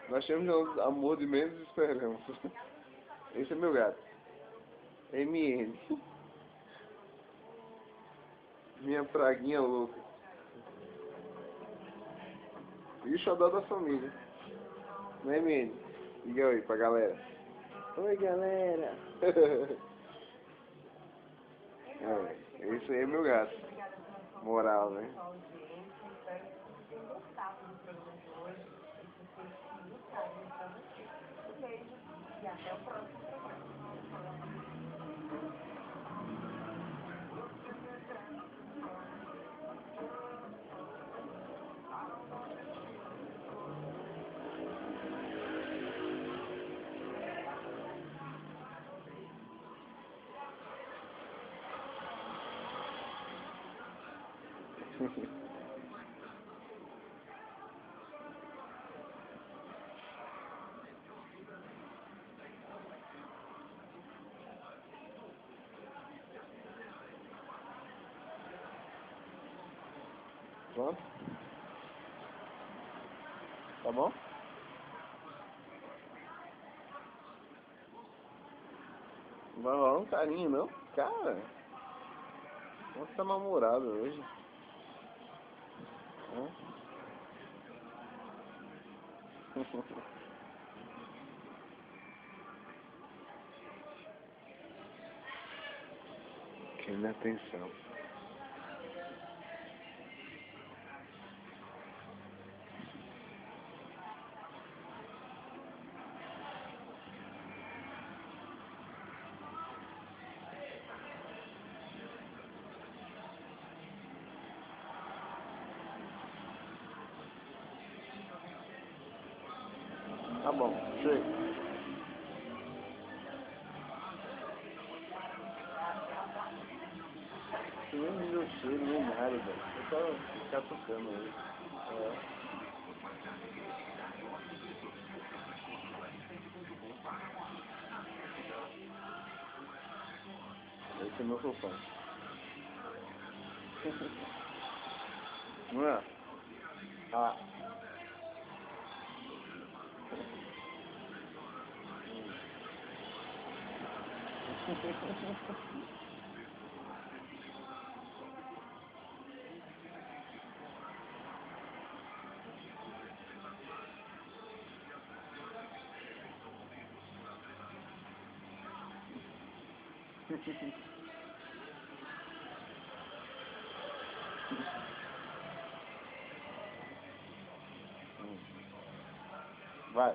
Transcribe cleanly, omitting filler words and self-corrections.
Nós temos um amor de menos esperamos. Esse é meu gato. MN. Minha praguinha louca. E o xodó da família. Não é, MN? Diga oi pra galera. Oi, galera. Esse aí é meu gato. Moral, né? E até o próximo programa. Pronto? Tá bom? Não vai rolar um carinho, não? Cara, você tá namorado hoje. Hã? Querendo atenção. Tá bom, chega. Você nem me deu cheiro, nem nada, velho. Eu só ficar tocando ele. É. Esse é meu fofão. Não é? Ah. Vai.